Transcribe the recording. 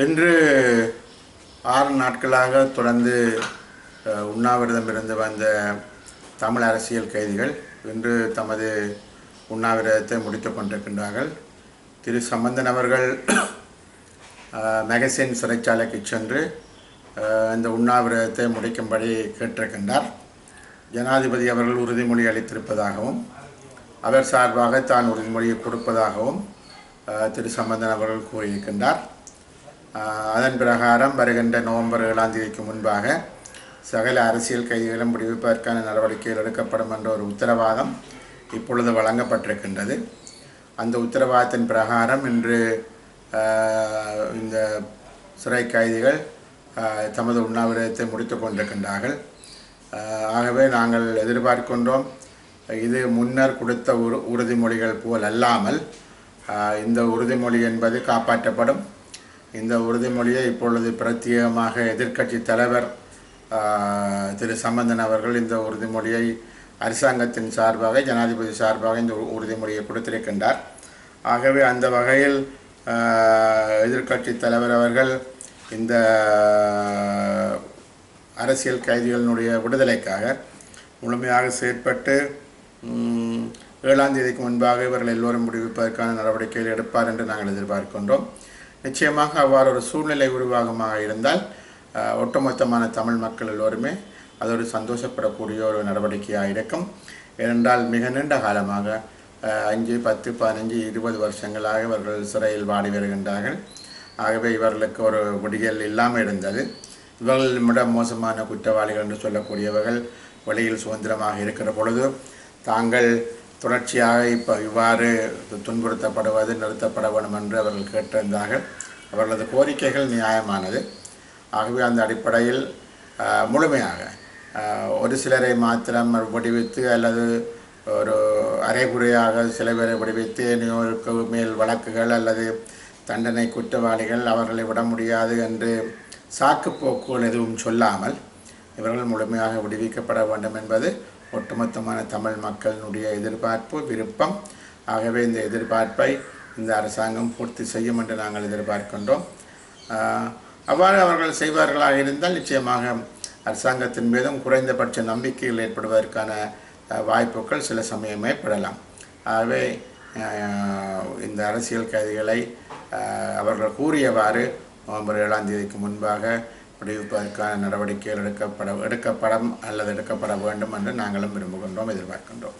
இன்று 6 நாட்களாக தொடர்ந்து உண்ணாவிரதம் இருந்து வந்த தமிழ் அரசியல் கைதிகள் இன்று தமது உண்ணாவிரதத்தை முடித்துக் கொண்டிருக்கின்றார்கள். திரு சம்பந்தன் அவர்கள் மேகசின் சிறைச்சாலைக்கு சென்று இந்த உண்ணாவிரதத்தை முடிக்கும்படி கேட்டிருக்கின்றார். ஜனாதிபதி அவர்கள் உறுதிமொழி அளித்திருப்பதாகவும் அவர் சார்பாக தான் உறுதிமொழியை கொடுப்பதாகவும் திரு சம்பந்தன் அவர்கள் கூறியிருக்கின்றார். அதன் பிரகாரம் வருகின்ற நவம்பர் 7ஆம் தேதிக்கு முன்பாக சகல அரசியல் கைதிகளும் விடுவிப்பதற்கான நடவடிக்கைகள் எடுக்கப்படும் என்ற ஒரு உத்தரவாதம் இப்பொழுது வழங்கப்பட்டிருக்கின்றது. அந்த உத்தரவாதத்தின் பிரகாரம் இன்று இந்த சிறை கைதிகள் தமது உண்ணாவிரதத்தை முடித்து கொண்டிருக்கின்றார்கள். ஆகவே நாங்கள் எதிர்பார்க்கின்றோம், இது முன்னர் கொடுத்த உறுதிமொழிகள் போல் அல்லாமல் இந்த உறுதிமொழி என்பது காப்பாற்றப்படும். இந்த உறுதிமொழியை இப்பொழுது பிரத்யேகமாக எதிர்க்கட்சி தலைவர் திரு சம்பந்தன் அவர்கள் இந்த உறுதிமொழியை அரசாங்கத்தின் சார்பாக, ஜனாதிபதி சார்பாக இந்த உறுதிமொழியை கொடுத்திருக்கின்றார். ஆகவே அந்த வகையில் எதிர்க்கட்சி தலைவர் அவர்கள் இந்த அரசியல் கைதிகளினுடைய விடுதலைக்காக முழுமையாக செயற்பட்டு 7ஆம் தேதிக்கு முன்பாக இவர்கள் எல்லோரும் விடுவிப்பதற்கான நடவடிக்கைகள் எடுப்பார் என்று நாங்கள் எதிர்பார்க்கின்றோம். நிச்சயமாக அவ்வாறு ஒரு சூழ்நிலை உருவாகமாக இருந்தால் ஒட்டுமொத்தமான தமிழ் மக்கள் எல்லோருமே அது ஒரு சந்தோஷப்படக்கூடிய ஒரு நடவடிக்கையாக இருக்கும். ஏனென்றால் மிக நீண்ட காலமாக 5, 10, 15, 20 வருஷங்களாக இவர்கள் சிறையில் வாடி வருகின்றார்கள். ஆகவே இவர்களுக்கு ஒரு விடியல் இல்லாமல் இருந்தது. இவர்கள் விட மோசமான குற்றவாளிகள் என்று சொல்லக்கூடியவர்கள் வெளியில் சுதந்திரமாக இருக்கிற பொழுது தாங்கள் தொடர்ச்சியாக இவ்வாறு துன்புறுத்தப்படுவது நிறுத்தப்பட வேண்டும் என்று அவர்கள் கேட்டிருந்தார்கள். அவர்களது கோரிக்கைகள் நியாயமானது. ஆகவே அந்த அடிப்படையில் முழுமையாக ஒரு சிலரை மாத்திரம் விடுவித்து அல்லது ஒரு அரைகுறையாக சில பேரை விடுவித்து இன்னொருக்கு மேல் வழக்குகள் அல்லது தண்டனை குற்றவாளிகள் அவர்களை விட முடியாது என்று சாக்குப்போக்குகள் எதுவும் சொல்லாமல் இவர்கள் முழுமையாக விடுவிக்கப்பட வேண்டும் என்பது ஒட்டுமொத்தமான தமிழ் மக்களினுடைய எதிர்பார்ப்பு, விருப்பம். ஆகவே இந்த எதிர்பார்ப்பை இந்த அரசாங்கம் பூர்த்தி செய்யும் என்று நாங்கள் எதிர்பார்க்கின்றோம். அவ்வாறு அவர்கள் செய்வார்களாக இருந்தால் நிச்சயமாக அரசாங்கத்தின் மீதும் குறைந்தபட்ச நம்பிக்கைகள் ஏற்படுவதற்கான வாய்ப்புகள் சில சமயமே பெறலாம். ஆகவே இந்த அரசியல் கைதிகளை அவர்கள் கூறியவாறு நவம்பர் 7ஆம் தேதிக்கு முன்பாக விடுவிப்பதற்கான நடவடிக்கைகள் எடுக்கப்பட வேண்டும் என்று நாங்களும் விரும்புகின்றோம், எதிர்பார்க்கின்றோம்.